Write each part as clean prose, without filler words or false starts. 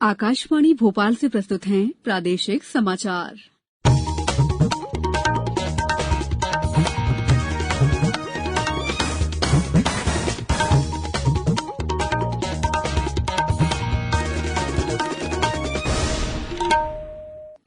आकाशवाणी भोपाल से प्रस्तुत हैं प्रादेशिक समाचार।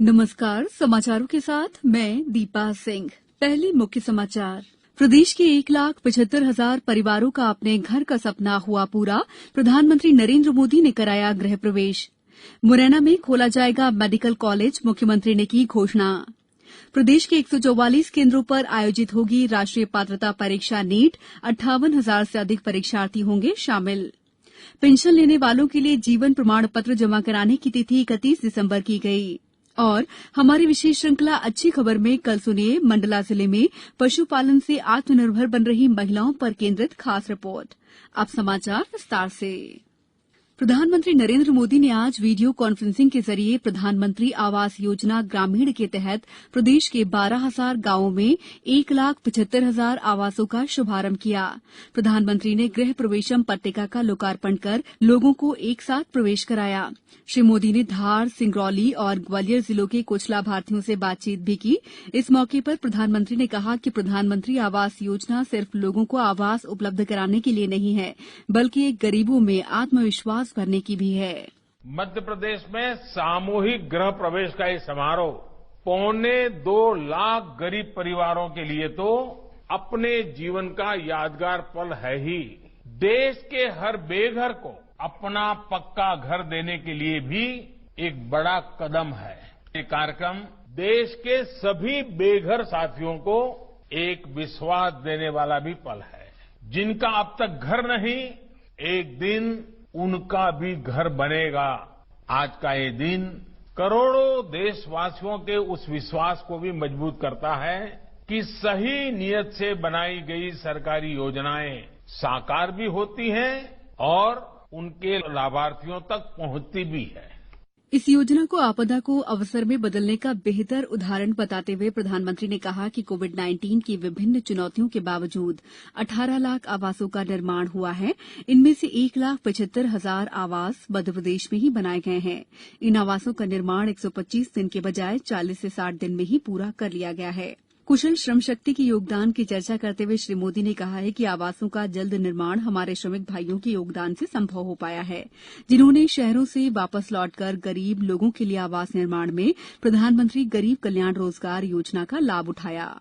नमस्कार, समाचारों के साथ मैं दीपा सिंह। पहले मुख्य समाचार। प्रदेश के 1,75,000 परिवारों का अपने घर का सपना हुआ पूरा। प्रधानमंत्री नरेंद्र मोदी ने कराया गृह प्रवेश। मुरैना में खोला जाएगा मेडिकल कॉलेज, मुख्यमंत्री ने की घोषणा। प्रदेश के 144 केंद्रों पर आयोजित होगी राष्ट्रीय पात्रता परीक्षा नीट। 58,000 से अधिक परीक्षार्थी होंगे शामिल। पेंशन लेने वालों के लिए जीवन प्रमाण पत्र जमा कराने की तिथि 31 दिसंबर की गई। और हमारी विशेष श्रृंखला अच्छी खबर में कल सुनिए मंडला जिले में पशुपालन से आत्मनिर्भर बन रही महिलाओं पर केंद्रित खास रिपोर्ट। अब समाचार विस्तार से। प्रधानमंत्री नरेंद्र मोदी ने आज वीडियो कॉन्फ्रेंसिंग के जरिए प्रधानमंत्री आवास योजना ग्रामीण के तहत प्रदेश के 12,000 गांवों में 1,75,000 आवासों का शुभारंभ किया। प्रधानमंत्री ने गृह प्रवेशम पट्टिका का लोकार्पण कर लोगों को एक साथ प्रवेश कराया। श्री मोदी ने धार, सिंगरौली और ग्वालियर जिलों के कुछ लाभार्थियों से बातचीत भी की। इस मौके पर प्रधानमंत्री ने कहा कि प्रधानमंत्री आवास योजना सिर्फ लोगों को आवास उपलब्ध कराने के लिए नहीं है, बल्कि एक गरीबों में आत्मविश्वास भरने की भी है। मध्य प्रदेश में सामूहिक गृह प्रवेश का ये समारोह 2.25 लाख गरीब परिवारों के लिए तो अपने जीवन का यादगार पल है ही। देश के हर बेघर को अपना पक्का घर देने के लिए भी एक बड़ा कदम है। ये कार्यक्रम देश के सभी बेघर साथियों को एक विश्वास देने वाला भी पल है। जिनका अब तक घर नहीं, एक दिन उनका भी घर बनेगा। आज का ये दिन करोड़ों देशवासियों के उस विश्वास को भी मजबूत करता है कि सही नीयत से बनाई गई सरकारी योजनाएं साकार भी होती हैं और उनके लाभार्थियों तक पहुंचती भी है। इस योजना को आपदा को अवसर में बदलने का बेहतर उदाहरण बताते हुए प्रधानमंत्री ने कहा कि कोविड-19 की विभिन्न चुनौतियों के बावजूद 18 लाख आवासों का निर्माण हुआ है। इनमें से 1,75,000 आवास मध्यप्रदेश में ही बनाए गए हैं। इन आवासों का निर्माण 125 दिन के बजाय 40 से 60 दिन में ही पूरा कर लिया गया है। कुशल श्रम शक्ति के योगदान की चर्चा करते हुए श्री मोदी ने कहा है कि आवासों का जल्द निर्माण हमारे श्रमिक भाइयों के योगदान से संभव हो पाया है, जिन्होंने शहरों से वापस लौटकर गरीब लोगों के लिए आवास निर्माण में प्रधानमंत्री गरीब कल्याण रोजगार योजना का लाभ उठाया।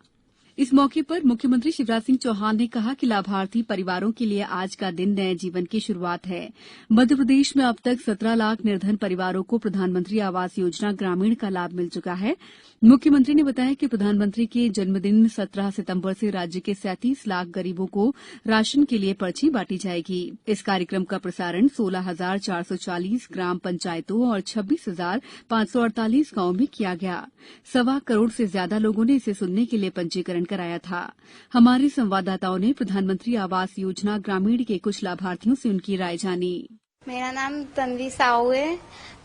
इस मौके पर मुख्यमंत्री शिवराज सिंह चौहान ने कहा कि लाभार्थी परिवारों के लिए आज का दिन नए जीवन की शुरुआत है। मध्यप्रदेश में अब तक 17 लाख निर्धन परिवारों को प्रधानमंत्री आवास योजना ग्रामीण का लाभ मिल चुका है। मुख्यमंत्री ने बताया कि प्रधानमंत्री के जन्मदिन 17 सितंबर से राज्य के 37 लाख गरीबों को राशन के लिए पर्ची बांटी जाएगी। इस कार्यक्रम का प्रसारण 16,440 ग्राम पंचायतों और 26,548 गांवों में किया गया। 1.25 करोड़ से ज्यादा लोगों ने इसे सुनने के लिए पंजीकरण कराया था। हमारे संवाददाताओं ने प्रधानमंत्री आवास योजना ग्रामीण के कुछ लाभार्थियों से उनकी राय जानी। मेरा नाम तन्वी साहू है।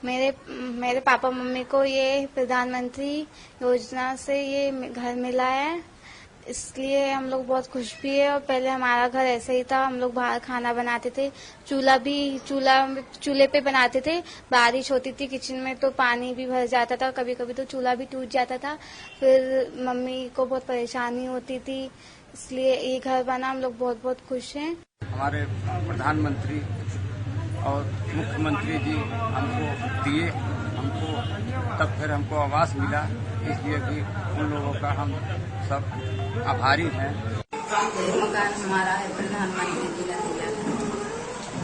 मेरे पापा मम्मी को ये प्रधानमंत्री योजना से ये घर मिला है, इसलिए हम लोग बहुत खुश भी है। और पहले हमारा घर ऐसे ही था, हम लोग बाहर खाना बनाते थे, चूल्हे पे बनाते थे। बारिश होती थी किचन में तो पानी भी भर जाता था, कभी कभी तो चूल्हा भी टूट जाता था। फिर मम्मी को बहुत परेशानी होती थी, इसलिए ये घर बना। हम लोग बहुत बहुत खुश हैं। हमारे प्रधानमंत्री और मुख्यमंत्री जी हमको दिए, तब फिर हमको आवास मिला, इसलिए भी उन लोगों का हम सब आभारी हैं। मकान हमारा है, प्रधानमंत्री जी ने दिया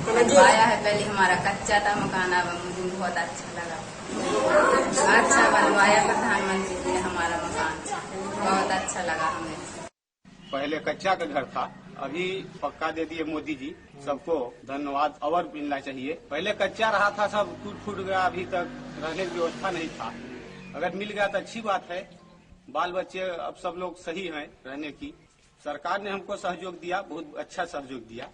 बनवाया है। पहले हमारा कच्चा था मकान, अब मुझे बहुत अच्छा लगा। अच्छा बनवाया प्रधानमंत्री जी ने हमारा मकान, बहुत अच्छा लगा हमें। पहले कच्चा का घर था, अभी पक्का दे दिए मोदी जी। सबको धन्यवाद और मिलना चाहिए। पहले कच्चा रहा था, सब टूट फूट गया, अभी तक रहने की व्यवस्था नहीं था। अगर मिल गया तो अच्छी बात है। बाल बच्चे अब सब लोग सही हैं रहने की। सरकार ने हमको सहयोग दिया, बहुत अच्छा सहयोग दिया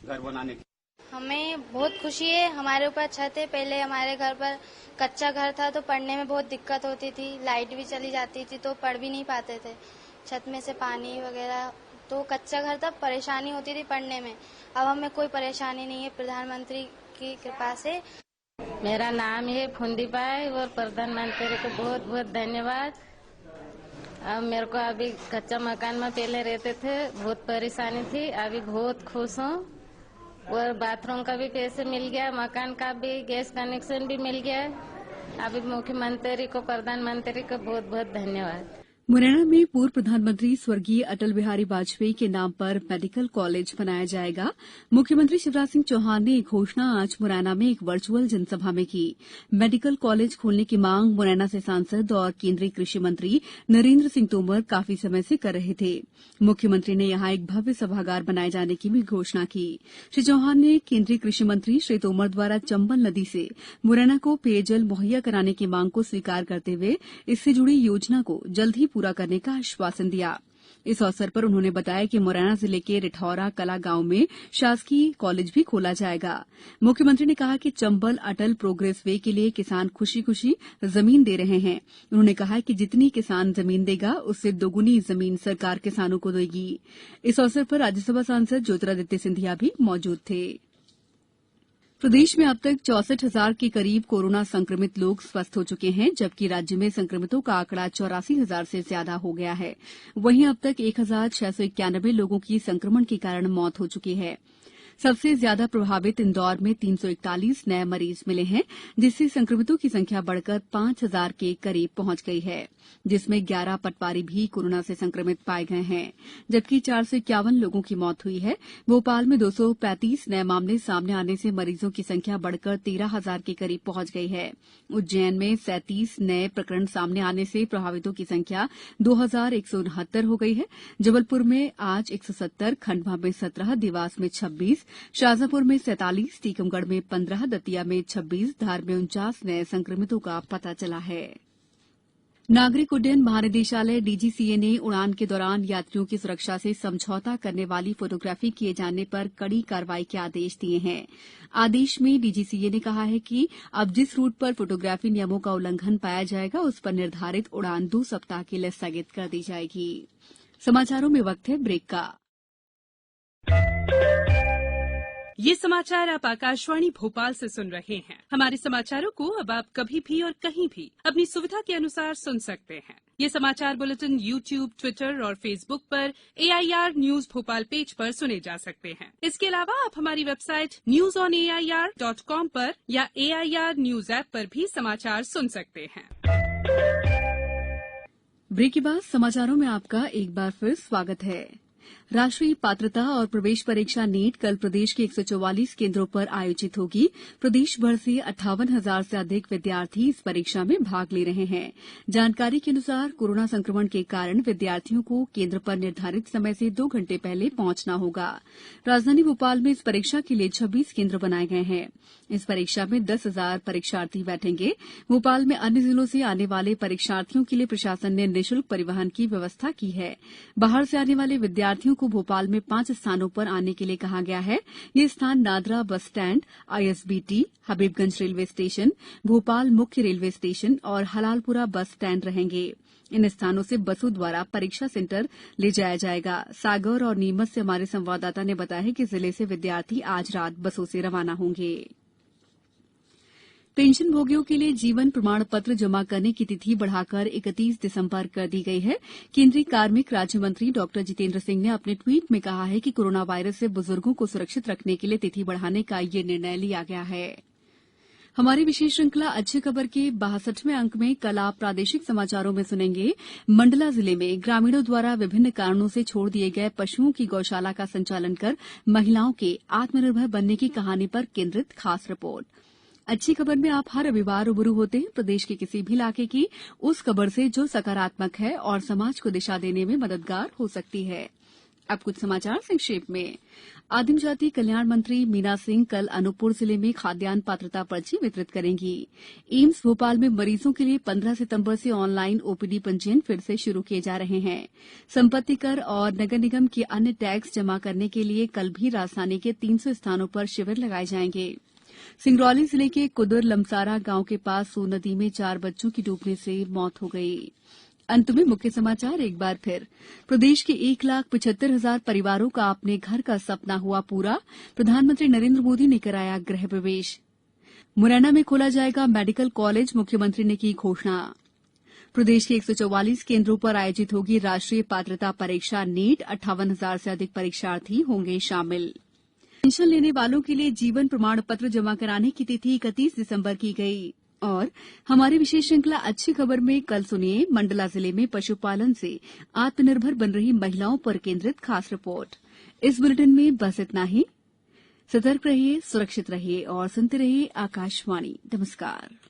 घर बनाने की। हमें बहुत खुशी है, हमारे ऊपर छत है। पहले हमारे घर पर कच्चा घर था तो पढ़ने में बहुत दिक्कत होती थी, लाइट भी चली जाती थी तो पढ़ भी नहीं पाते थे। छत में से पानी वगैरह, तो कच्चा घर था, परेशानी होती थी पढ़ने में। अब हमें कोई परेशानी नहीं है प्रधानमंत्री की कृपा से। मेरा नाम है फुंदीबाई और प्रधानमंत्री को बहुत बहुत धन्यवाद। अब मेरे को अभी कच्चा मकान में पहले रहते थे, बहुत परेशानी थी, अभी बहुत खुश हूँ। और बाथरूम का भी पैसे मिल गया, मकान का भी, गैस कनेक्शन भी मिल गया। अभी मुख्यमंत्री को, प्रधानमंत्री को बहुत बहुत धन्यवाद। मुरैना में पूर्व प्रधानमंत्री स्वर्गीय अटल बिहारी वाजपेयी के नाम पर मेडिकल कॉलेज बनाया जाएगा। मुख्यमंत्री शिवराज सिंह चौहान ने एक घोषणा आज मुरैना में एक वर्चुअल जनसभा में की। मेडिकल कॉलेज खोलने की मांग मुरैना से सांसद और केंद्रीय कृषि मंत्री नरेंद्र सिंह तोमर काफी समय से कर रहे थे। मुख्यमंत्री ने यहां एक भव्य सभागार बनाए जाने की भी घोषणा की। श्री चौहान ने केंद्रीय कृषि मंत्री श्री तोमर द्वारा चंबल नदी से मुरैना को पेयजल मुहैया कराने की मांग को स्वीकार करते हुए इससे जुड़ी योजना को जल्द ही पूरा करने का आश्वासन दिया। इस अवसर पर उन्होंने बताया कि मुरैना जिले के रिठौरा कला गांव में शासकीय कॉलेज भी खोला जाएगा। मुख्यमंत्री ने कहा कि चंबल अटल प्रोग्रेस वे के लिए किसान खुशी खुशी जमीन दे रहे हैं। उन्होंने कहा कि जितनी किसान जमीन देगा उससे दोगुनी जमीन सरकार किसानों को देगी। इस अवसर पर राज्यसभा सांसद ज्योतिरादित्य सिंधिया भी मौजूद थे। प्रदेश में अब तक 64,000 के करीब कोरोना संक्रमित लोग स्वस्थ हो चुके हैं, जबकि राज्य में संक्रमितों का आंकड़ा 84,000 से ज्यादा हो गया है। वहीं अब तक 1,691 लोगों की संक्रमण के कारण मौत हो चुकी है। सबसे ज्यादा प्रभावित इंदौर में 341 नए मरीज मिले हैं, जिससे संक्रमितों की संख्या बढ़कर 5,000 के करीब पहुंच गई है, जिसमें 11 पटवारी भी कोरोना से संक्रमित पाए गए हैं, जबकि 451 लोगों की मौत हुई है। भोपाल में 235 नए मामले सामने आने से मरीजों की संख्या बढ़कर 13,000 के करीब पहुंच गई है। उज्जैन में 37 नए प्रकरण सामने आने से प्रभावितों की संख्या 2,169 हो गई है। जबलपुर में आज 170, खंडवा में 17, देवास में 26, शाजापुर में 47, टीकमगढ़ में 15, दतिया में 26, धार में 49 नए संक्रमितों का पता चला है। नागरिक उड्डयन महानिदेशालय डीजीसीए ने उड़ान के दौरान यात्रियों की सुरक्षा से समझौता करने वाली फोटोग्राफी किए जाने पर कड़ी कार्रवाई के आदेश दिए हैं। आदेश में डीजीसीए ने कहा है कि अब जिस रूट पर फोटोग्राफी नियमों का उल्लंघन पाया जाएगा, उस पर निर्धारित उड़ान 2 सप्ताह के लिए स्थगित कर दी जाएगी। समाचारों में वक्त है ब्रेक का। ये समाचार आप आकाशवाणी भोपाल से सुन रहे हैं। हमारे समाचारों को अब आप कभी भी और कहीं भी अपनी सुविधा के अनुसार सुन सकते हैं। ये समाचार बुलेटिन यूट्यूब, ट्विटर और फेसबुक पर AIR न्यूज भोपाल पेज पर सुने जा सकते हैं। इसके अलावा आप हमारी वेबसाइट newsonair.com पर या AIR न्यूज ऐप पर भी समाचार सुन सकते हैं। ब्रेक के बाद समाचारों में आपका एक बार फिर स्वागत है। राष्ट्रीय पात्रता और प्रवेश परीक्षा नीट कल प्रदेश के 144 केंद्रों पर आयोजित होगी। प्रदेश भर से 58,000 से अधिक विद्यार्थी इस परीक्षा में भाग ले रहे हैं। जानकारी के अनुसार कोरोना संक्रमण के कारण विद्यार्थियों को केंद्र पर निर्धारित समय से 2 घंटे पहले पहुंचना होगा। राजधानी भोपाल में इस परीक्षा के लिए 26 केंद्र बनाए गए हैं। इस परीक्षा में 10,000 परीक्षार्थी बैठेंगे। भोपाल में अन्य जिलों से आने वाले परीक्षार्थियों के लिए प्रशासन ने निःशुल्क परिवहन की व्यवस्था की है। बाहर से आने वाले विद्यार्थियों को भोपाल में 5 स्थानों पर आने के लिए कहा गया है। ये स्थान NADRA bus stand, ISBT, Habibganj railway station, Bhopal मुख्य रेलवे स्टेशन और हलालपुरा बस स्टैंड रहेंगे। इन स्थानों से बसों द्वारा परीक्षा सेंटर ले जाया जाएगा। सागर और नीमच से हमारे संवाददाता ने बताया है कि जिले से विद्यार्थी आज रात बसों से रवाना होंगे। पेंशन भोगियों के लिए जीवन प्रमाण पत्र जमा करने की तिथि बढ़ाकर 31 दिसंबर कर दी गई है। केंद्रीय कार्मिक राज्य मंत्री डॉक्टर जितेंद्र सिंह ने अपने ट्वीट में कहा है कि कोरोना वायरस से बुजुर्गों को सुरक्षित रखने के लिए तिथि बढ़ाने का ये निर्णय लिया गया है। हमारी विशेष श्रृंखला अच्छी खबर के 62वें अंक में कल आप प्रादेशिक समाचारों में सुनेंगे। मंडला जिले में ग्रामीणों द्वारा विभिन्न कारणों से छोड़ दिए गए पशुओं की गौशाला का संचालन कर महिलाओं के आत्मनिर्भर बनने की कहानी पर केंद्रित खास रिपोर्ट। अच्छी खबर में आप हर रविवार रूबरू होते हैं प्रदेश के किसी भी इलाके की उस खबर से जो सकारात्मक है और समाज को दिशा देने में मददगार हो सकती है। अब कुछ समाचार संक्षेप में। आदिम जाति कल्याण मंत्री मीना सिंह कल अनूपपुर जिले में खाद्यान्न पात्रता पर्ची वितरित करेंगी। एम्स भोपाल में मरीजों के लिए 15 सितंबर से ऑनलाइन OPD पंजीयन फिर से शुरू किए जा रहे हैं। संपत्ति कर और नगर निगम के अन्य टैक्स जमा करने के लिए कल भी राजधानी के 300 स्थानों पर शिविर लगाए जाएंगे। सिंगरौली जिले के कुदुर लमसारा गांव के पास सोन नदी में 4 बच्चों की डूबने से मौत हो गई। अंत में मुख्य समाचार एक बार फिर। प्रदेश के 1,75,000 परिवारों का अपने घर का सपना हुआ पूरा। प्रधानमंत्री नरेंद्र मोदी ने कराया गृह प्रवेश। मुरैना में खोला जाएगा मेडिकल कॉलेज, मुख्यमंत्री ने की घोषणा। प्रदेश के 144 केंद्रों पर आयोजित होगी राष्ट्रीय पात्रता परीक्षा नीट, 58,000 से अधिक परीक्षार्थी होंगे शामिल। पेंशन लेने वालों के लिए जीवन प्रमाण पत्र जमा कराने की तिथि 31 दिसंबर की गई। और हमारी विशेष श्रृंखला अच्छी खबर में कल सुनिए मंडला जिले में पशुपालन से आत्मनिर्भर बन रही महिलाओं पर केंद्रित खास रिपोर्ट। इस बुलेटिन में बस इतना ही। सतर्क रहिए, सुरक्षित रहिए और सुनते रहिए आकाशवाणी। नमस्कार।